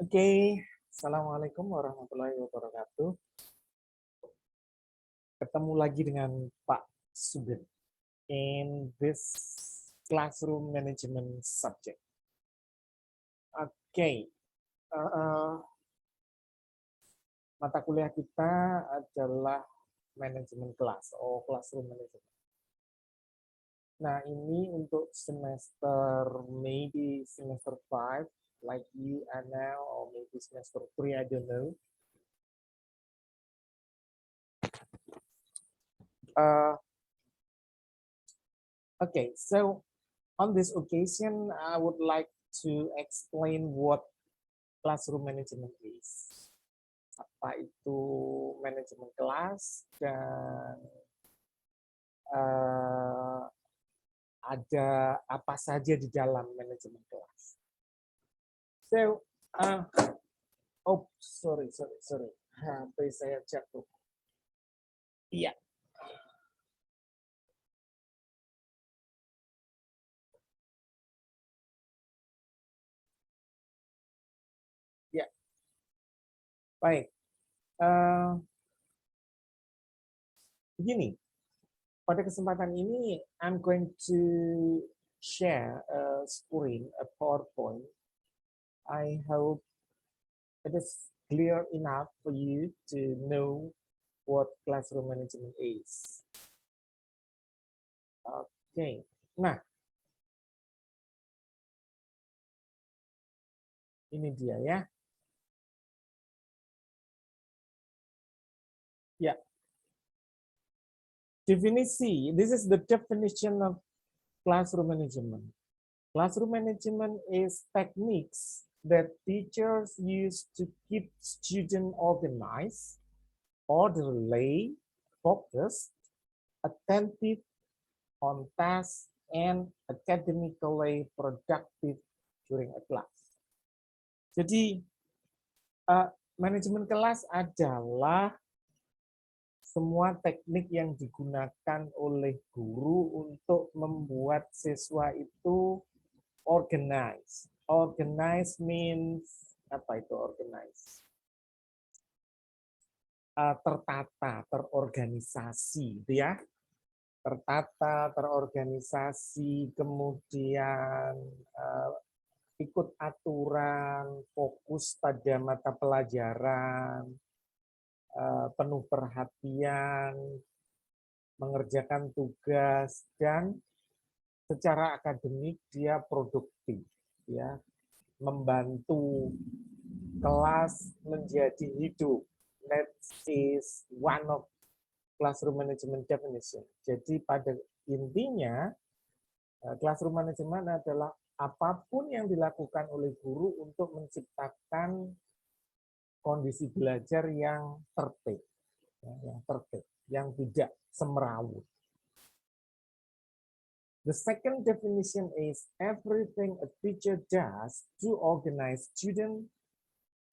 Oke, Assalamualaikum warahmatullahi wabarakatuh. Ketemu lagi dengan Pak Sugeng in this classroom management subject. Oke, mata kuliah kita adalah manajemen kelas, classroom management. Nah, ini untuk semester, maybe semester 5, like you are now, or maybe semester 3, I don't know. Okay, so on this occasion, I would like to explain what classroom management is. Apa itu manajemen kelas dan ada apa saja di dalam manajemen kelas. So, sorry. HP saya jatuh. Iya. Ya. Baik. Begini, pada kesempatan ini I'm going to share a screen, a PowerPoint. I hope it is clear enough for you to know what classroom management is. Oke. Nah, ini dia ya. Ya. Definisi, this is the definition of classroom management. Classroom management is techniques that teachers use to keep students organized, orderly, focused, attentive on tasks, and academically productive during a class. Jadi, manajemen kelas adalah semua teknik yang digunakan oleh guru untuk membuat siswa itu organize. Organize means, apa itu organize? Tertata, terorganisasi, gitu ya. Tertata, terorganisasi, kemudian ikut aturan, fokus pada mata pelajaran, penuh perhatian, mengerjakan tugas, dan secara akademik dia produktif, ya, membantu kelas menjadi hidup. That is one of classroom management definition. Jadi pada intinya classroom management adalah apapun yang dilakukan oleh guru untuk menciptakan kondisi belajar yang tertib, yang tidak semrawut. The second definition is everything a teacher does to organize student,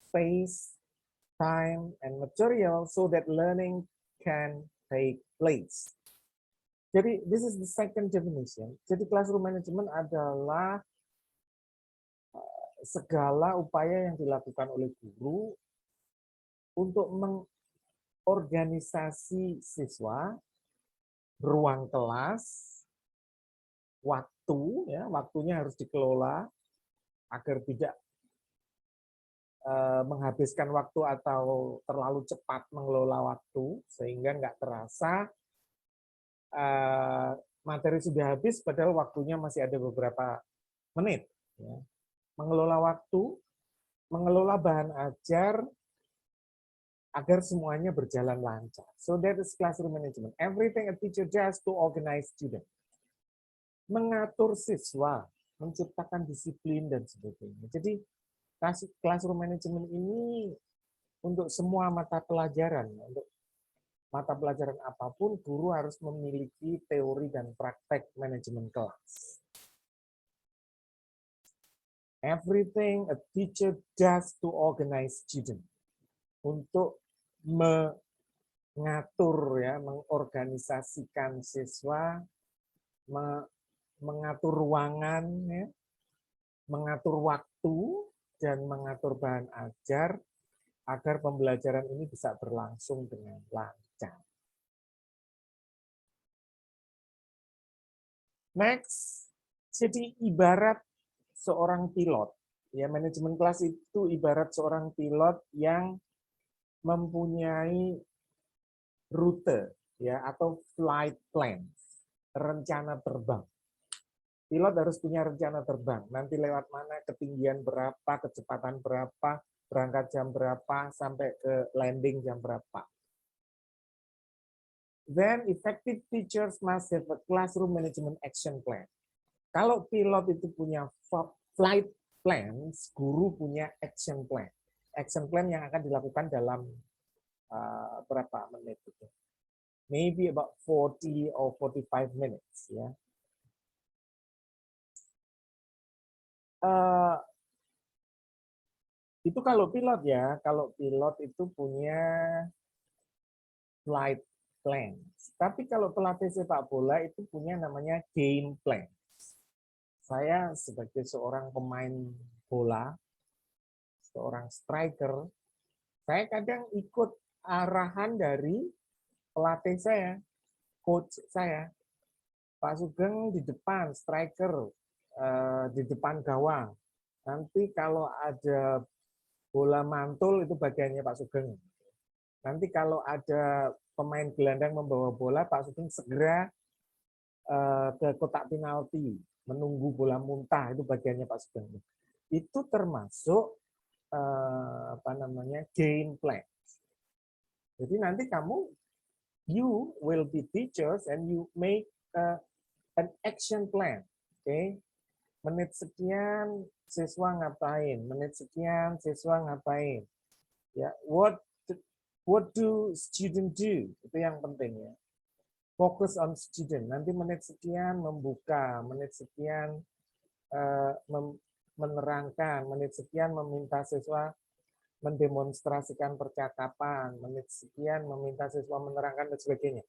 space, time, and material so that learning can take place. Jadi, this is the second definition. Jadi, classroom management adalah segala upaya yang dilakukan oleh guru untuk mengorganisasi siswa, ruang kelas, waktu, ya, waktunya harus dikelola agar tidak menghabiskan waktu atau terlalu cepat mengelola waktu sehingga nggak terasa materi sudah habis padahal waktunya masih ada beberapa menit. Ya. Mengelola waktu, mengelola bahan ajar agar semuanya berjalan lancar. So that is classroom management. Everything a teacher does to organize student. Mengatur siswa, menciptakan disiplin dan sebagainya. Jadi classroom management ini untuk semua mata pelajaran, untuk mata pelajaran apapun, guru harus memiliki teori dan praktek manajemen kelas. Everything a teacher does to organize student. Untuk mengatur, ya, mengorganisasikan siswa, mengatur ruangan, ya, mengatur waktu, dan mengatur bahan ajar agar pembelajaran ini bisa berlangsung dengan lancar. Next, jadi ibarat seorang pilot. Ya, manajemen kelas itu ibarat seorang pilot yang mempunyai rute ya atau flight plans, rencana terbang. Pilot harus punya rencana terbang. Nanti lewat mana, ketinggian berapa, kecepatan berapa, berangkat jam berapa, sampai ke landing jam berapa. Then effective teachers must have a classroom management action plan. Kalau pilot itu punya flight plans, guru punya action plan. Action plan yang akan dilakukan dalam berapa menit itu? Maybe about 40 or 45 minutes ya. Itu kalau pilot ya, kalau pilot itu punya flight plan. Tapi kalau pelatih sepak bola itu punya namanya game plan. Saya sebagai seorang pemain bola, seorang striker, saya kadang ikut arahan dari pelatih saya, coach saya. Pak Sugeng di depan, striker di depan gawang. Nanti kalau ada bola mantul itu bagiannya Pak Sugeng. Nanti kalau ada pemain gelandang membawa bola, Pak Sugeng segera ke kotak penalti, menunggu bola muntah, itu bagiannya Pak Sugeng. Itu termasuk apa namanya game plan. Jadi nanti kamu, you will be teachers and you make an action plan. Okay? Menit sekian siswa ngapain, menit sekian siswa ngapain. Ya, what do student do? Itu yang penting ya. Fokus on student. Nanti menit sekian membuka, menit sekian menerangkan, menit sekian meminta siswa mendemonstrasikan percakapan, menit sekian meminta siswa menerangkan dan sebagainya.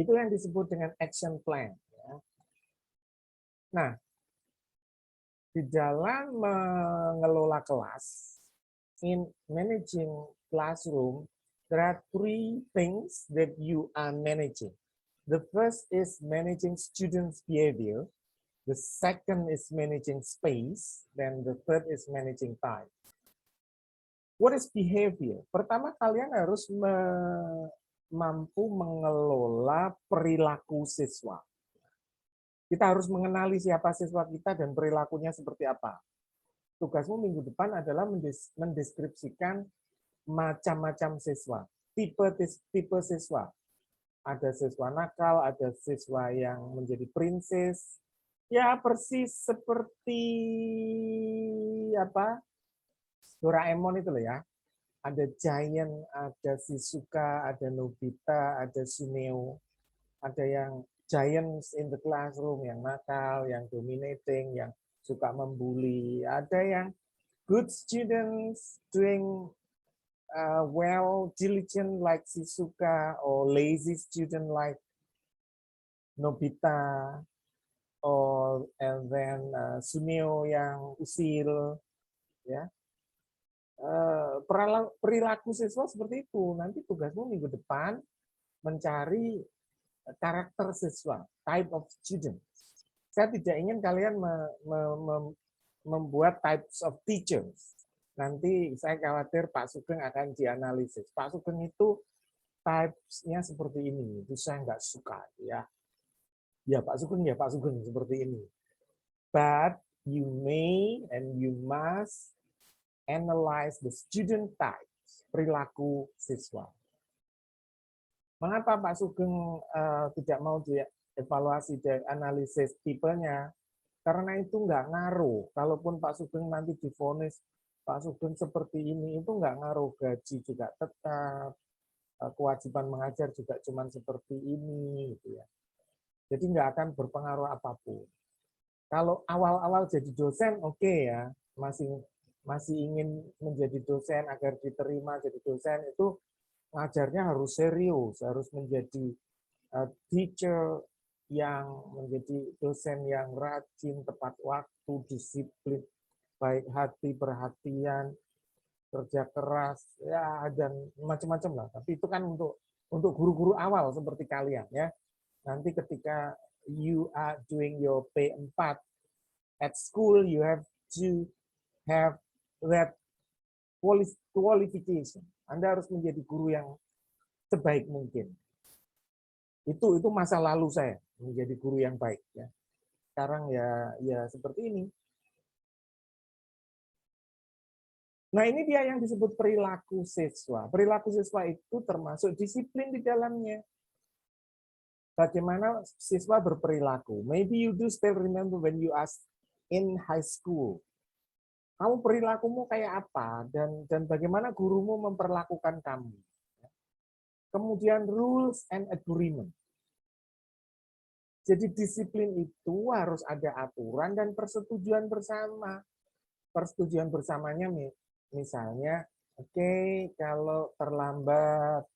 Itu yang disebut dengan action plan. Ya. Nah, di dalam mengelola kelas, in managing classroom, there are three things that you are managing. The first is managing students' behavior. The second is managing space. Then the third is managing time. What is behavior? Pertama, kalian harus mampu mengelola perilaku siswa. Kita harus mengenali siapa siswa kita dan perilakunya seperti apa. Tugasmu minggu depan adalah mendeskripsikan macam-macam siswa, tipe siswa. Ada siswa nakal, ada siswa yang menjadi princess. Ya persis seperti apa? Doraemon itu loh ya. Ada Giant, ada Shizuka, ada Nobita, ada Suneo. Ada yang giants in the classroom, yang nakal, yang dominating, yang suka membuli. Ada yang good students doing well, diligent like Shizuka, or lazy student like Nobita, or and then Suneo yang usil, ya. Perilaku siswa seperti itu. Nanti tugasmu minggu depan mencari karakter siswa, type of student. Saya tidak ingin kalian membuat types of teachers. Nanti saya khawatir Pak Sugeng akan dianalisis. Pak Sugeng itu types-nya seperti ini, itu saya nggak suka ya. Ya Pak Sugeng seperti ini. But you may and you must analyze the student types, perilaku siswa. Mengapa Pak Sugeng tidak mau dievaluasi dan analisis tipenya? Karena itu nggak ngaruh. Kalaupun Pak Sugeng nanti divonis Pak Sugeng seperti ini, itu nggak ngaruh. Gaji juga tetap, kewajiban mengajar juga cuma seperti ini, gitu ya. Jadi nggak akan berpengaruh apapun. Kalau awal-awal jadi dosen, oke ya, masih ingin menjadi dosen agar diterima jadi dosen, itu ngajarnya harus serius, harus menjadi teacher yang menjadi dosen yang rajin, tepat waktu, disiplin, baik hati, perhatian, kerja keras, ya dan macam-macam lah. Tapi itu kan untuk guru-guru awal seperti kalian ya. Nanti ketika you are doing your P4 at school, you have to have that qualification. Anda harus menjadi guru yang sebaik mungkin. Itu masa lalu saya menjadi guru yang baik ya. Sekarang ya seperti ini. Nah, ini dia yang disebut perilaku siswa. Perilaku siswa itu termasuk disiplin di dalamnya. Bagaimana siswa berperilaku. Maybe you do still remember when you ask in high school. Kamu perilakumu kayak apa dan bagaimana gurumu memperlakukan kamu. Kemudian rules and agreement. Jadi disiplin itu harus ada aturan dan persetujuan bersama. Persetujuan bersamanya misalnya, oke, kalau terlambat,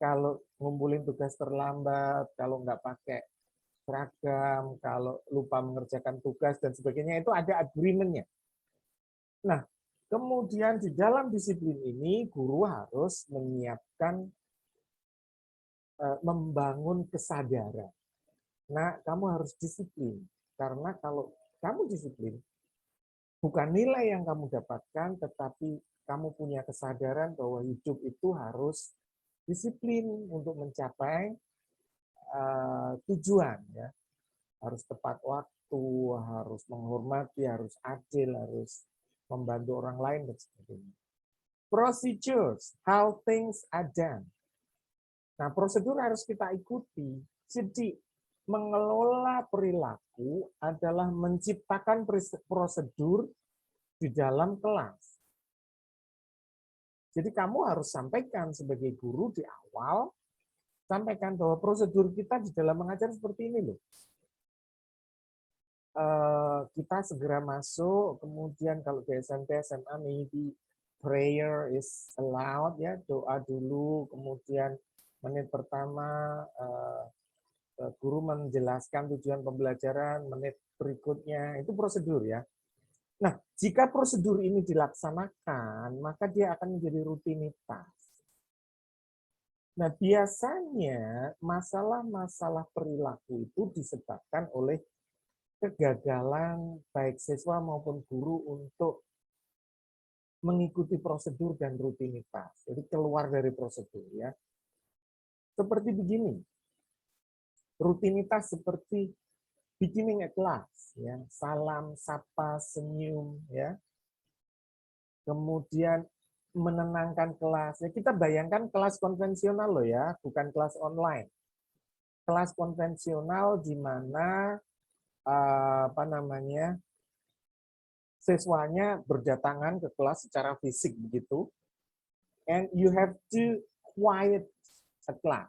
kalau ngumpulin tugas terlambat, kalau nggak pakai seragam, kalau lupa mengerjakan tugas dan sebagainya, itu ada agreement-nya. Nah, kemudian di dalam disiplin ini, guru harus menyiapkan, membangun kesadaran. Nah, kamu harus disiplin. Karena kalau kamu disiplin, bukan nilai yang kamu dapatkan, tetapi kamu punya kesadaran bahwa hidup itu harus disiplin untuk mencapai tujuan. Ya. Harus tepat waktu, harus menghormati, harus adil, harus membantu orang lain, dan sebagainya. Procedures, how things are done. Nah, prosedur harus kita ikuti. Jadi, mengelola perilaku adalah menciptakan prosedur di dalam kelas. Jadi kamu harus sampaikan sebagai guru di awal, sampaikan bahwa prosedur kita di dalam mengajar seperti ini loh. Kita segera masuk, kemudian kalau di SMP, SMA, maybe prayer is allowed, ya, doa dulu, kemudian menit pertama guru menjelaskan tujuan pembelajaran, menit berikutnya, itu prosedur ya. Nah, jika prosedur ini dilaksanakan, maka dia akan menjadi rutinitas. Nah, biasanya masalah-masalah perilaku itu disebabkan oleh kegagalan baik siswa maupun guru untuk mengikuti prosedur dan rutinitas. Jadi keluar dari prosedur ya. Seperti begini. Rutinitas seperti beginning a class ya, salam, sapa, senyum ya. Kemudian menenangkan kelas. Ya, kita bayangkan kelas konvensional loh ya, bukan kelas online. Kelas konvensional di mana siswanya berdatangan ke kelas secara fisik begitu, and you have to quiet a class,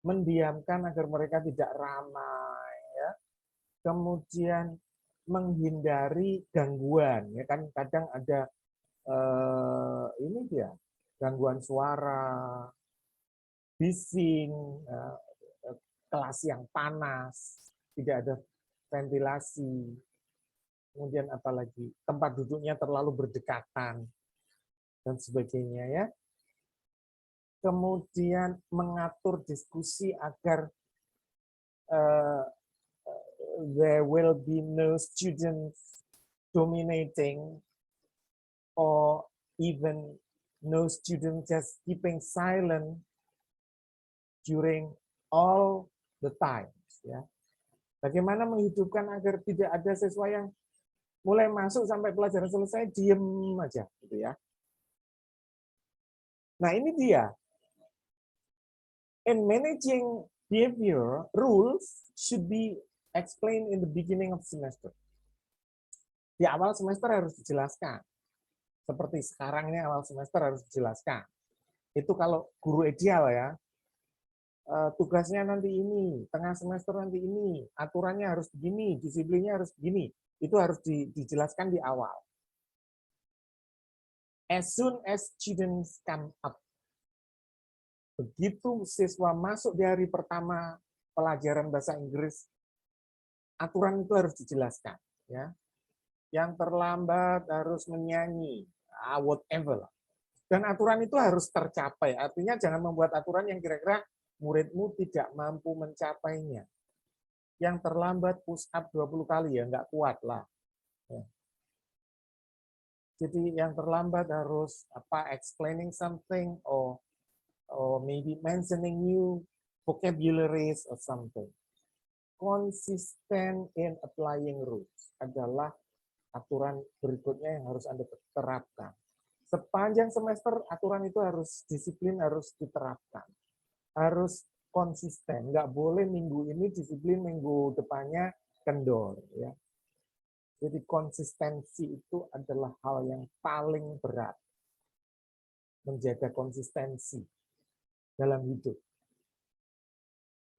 mendiamkan agar mereka tidak ramai, ya. Kemudian menghindari gangguan, ya kan kadang ada ini dia gangguan suara, bising, kelas yang panas, tidak ada ventilasi. Kemudian apalagi tempat duduknya terlalu berdekatan dan sebagainya ya. Kemudian mengatur diskusi agar there will be no students dominating or even no student just keeping silent during all the times ya. Bagaimana menghidupkan agar tidak ada siswa yang mulai masuk sampai pelajaran selesai diem aja gitu ya. Nah, ini dia. In managing behavior, rules should be explained in the beginning of semester. Di awal semester harus dijelaskan. Seperti sekarang ini awal semester harus dijelaskan. Itu kalau guru ideal ya. Tugasnya nanti ini, tengah semester nanti ini, aturannya harus begini, disiplinnya harus begini. Itu harus dijelaskan di awal. As soon as students come up, begitu siswa masuk di hari pertama pelajaran bahasa Inggris, aturan itu harus dijelaskan. Ya. yang terlambat harus menyanyi, whatever. Dan aturan itu harus tercapai. Artinya jangan membuat aturan yang kira-kira muridmu tidak mampu mencapainya. Yang terlambat push up 20 kali ya nggak kuat lah. Ya. Jadi yang terlambat harus explaining something or maybe mentioning new vocabularies or something. Konsisten in applying rules adalah aturan berikutnya yang harus Anda terapkan. Sepanjang semester aturan itu harus disiplin, harus diterapkan. Harus konsisten, nggak boleh minggu ini disiplin, minggu depannya kendor. Ya. Jadi konsistensi itu adalah hal yang paling berat. Menjaga konsistensi dalam hidup.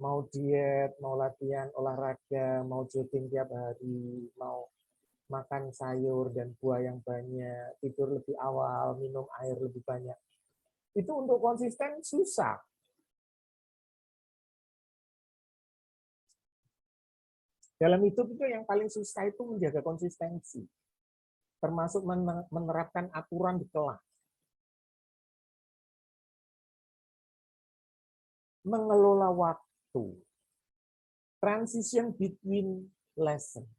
Mau diet, mau latihan olahraga, mau jogging tiap hari, mau makan sayur dan buah yang banyak, tidur lebih awal, minum air lebih banyak. Itu untuk konsisten susah. Dalam hidup itu yang paling susah itu menjaga konsistensi. Termasuk menerapkan aturan di kelas. Mengelola waktu. Transition between lessons.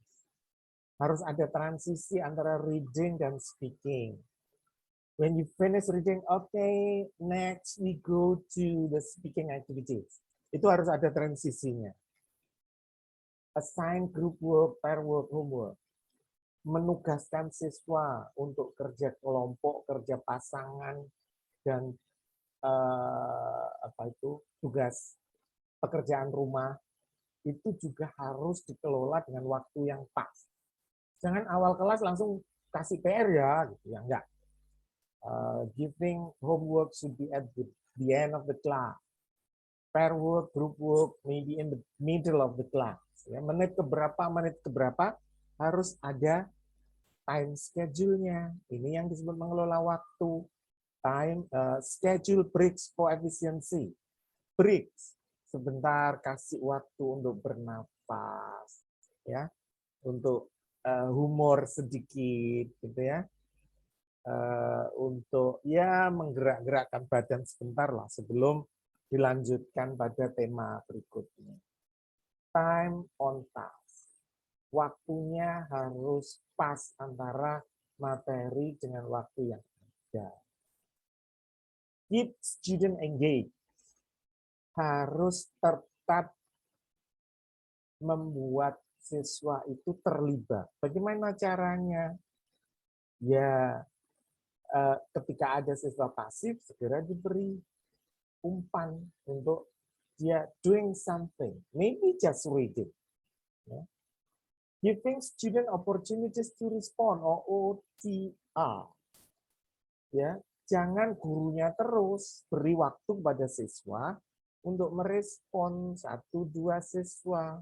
Harus ada transisi antara reading dan speaking. When you finish reading, okay, next we go to the speaking activities. Itu harus ada transisinya. Assign group work, pair work, homework. Menugaskan siswa untuk kerja kelompok, kerja pasangan, dan tugas pekerjaan rumah itu juga harus dikelola dengan waktu yang pas. Jangan awal kelas langsung kasih PR ya, gitu ya enggak. Giving homework should be at the end of the class. Pair work, group work, maybe in the middle of the class. Ya, menit keberapa harus ada time schedule-nya. Ini yang disebut mengelola waktu. Time schedule breaks for efficiency. Breaks sebentar, kasih waktu untuk bernapas, ya, untuk humor sedikit, gitu ya. Untuk ya menggerak-gerakkan badan sebentar lah sebelum dilanjutkan pada tema berikutnya. Time on task. Waktunya harus pas antara materi dengan waktu yang ada. Keep student engaged. Harus tetap membuat siswa itu terlibat. Bagaimana caranya? Ya, ketika ada siswa pasif, segera diberi umpan untuk dia doing something, maybe just reading. Ya. Giving student opportunities to respond, or OTR. Ya, jangan gurunya terus beri waktu pada siswa untuk merespon 1-2 siswa.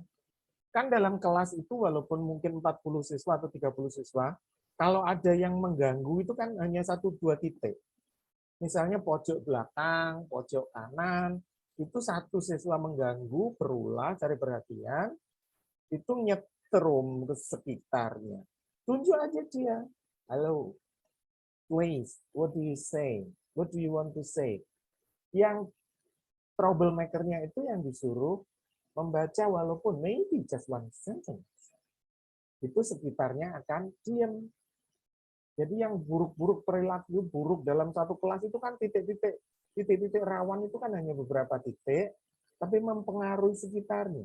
Kan dalam kelas itu walaupun mungkin 40 siswa atau 30 siswa, kalau ada yang mengganggu itu kan hanya 1-2 titik. Misalnya pojok belakang, pojok kanan, itu satu siswa mengganggu, berulah, cari perhatian, itu nyetrum ke sekitarnya. Tunjuk aja dia. Halo, please, what do you say? What do you want to say? Yang troublemaker-nya itu yang disuruh membaca walaupun maybe just one sentence. Itu sekitarnya akan diam. Jadi yang buruk-buruk perilaku buruk dalam satu kelas itu kan titik-titik rawan itu kan hanya beberapa titik, tapi mempengaruhi sekitarnya.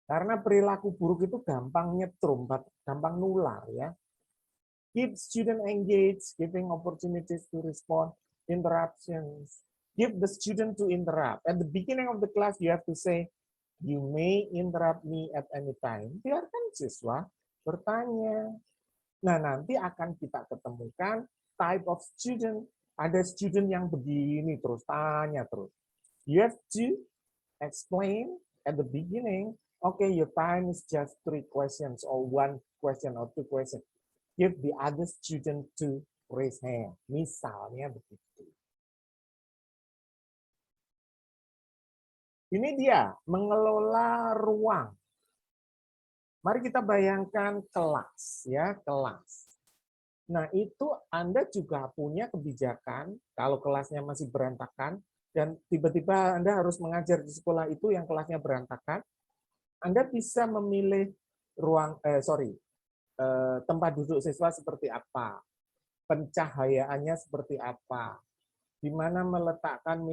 Karena perilaku buruk itu gampang nyetrum, gampang nular ya. Keep student engaged, giving opportunities to respond, interruptions. Give the student to interrupt. At the beginning of the class, you have to say, you may interrupt me at any time. Biarkan siswa bertanya. Nah, nanti akan kita ketemukan type of student. Ada student yang begini terus, tanya terus. You have to explain at the beginning, okay, your time is just 3 questions or 1 question or 2 questions. Give the other student to raise hand. Misalnya begitu. Ini dia, mengelola ruang. Mari kita bayangkan kelas, ya, kelas. Nah, itu Anda juga punya kebijakan, kalau kelasnya masih berantakan, dan tiba-tiba Anda harus mengajar di sekolah itu yang kelasnya berantakan, Anda bisa memilih tempat duduk siswa seperti apa, pencahayaannya seperti apa, di mana meletakkan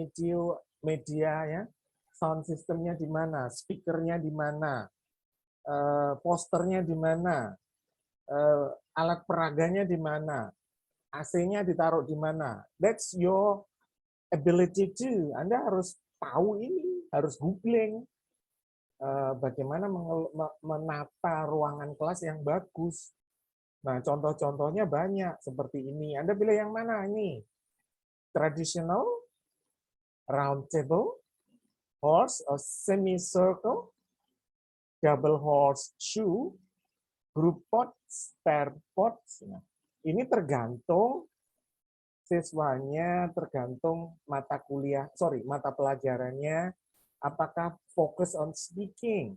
media ya, sound systemnya di mana, speakernya di mana, posternya di mana, alat peraganya di mana, AC-nya ditaruh di mana. That's your ability to. Anda harus tahu ini, harus googling bagaimana menata ruangan kelas yang bagus. Nah, contoh-contohnya banyak seperti ini. Anda pilih yang mana ini? Traditional, round table, horse or semicircle, double horseshoe, group pots, pair pots. Nah, ini tergantung siswanya, tergantung mata pelajarannya, apakah fokus on speaking,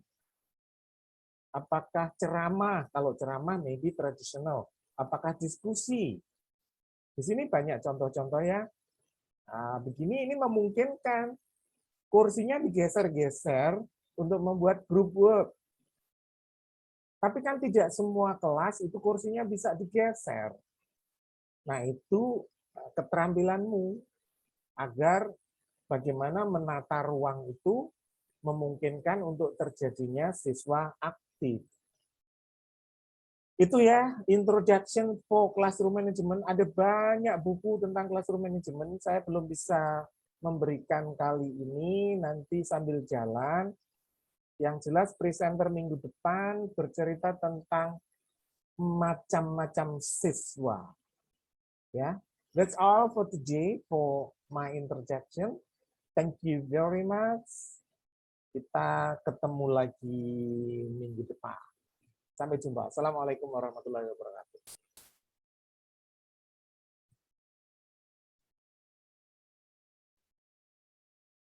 apakah ceramah, kalau ceramah maybe traditional, apakah diskusi. Di sini banyak contoh-contoh ya. Nah, begini ini memungkinkan kursinya digeser-geser untuk membuat group work. Tapi kan tidak semua kelas itu kursinya bisa digeser. Nah, itu keterampilanmu agar bagaimana menata ruang itu memungkinkan untuk terjadinya siswa aktif. Itu ya, introduction for classroom management. Ada banyak buku tentang classroom management. Saya belum bisa memberikan kali ini, nanti sambil jalan. Yang jelas presenter minggu depan bercerita tentang macam-macam siswa. Ya, that's all for today for my introduction. Thank you very much. Kita ketemu lagi minggu depan. Sampai jumpa. Assalamualaikum warahmatullahi wabarakatuh.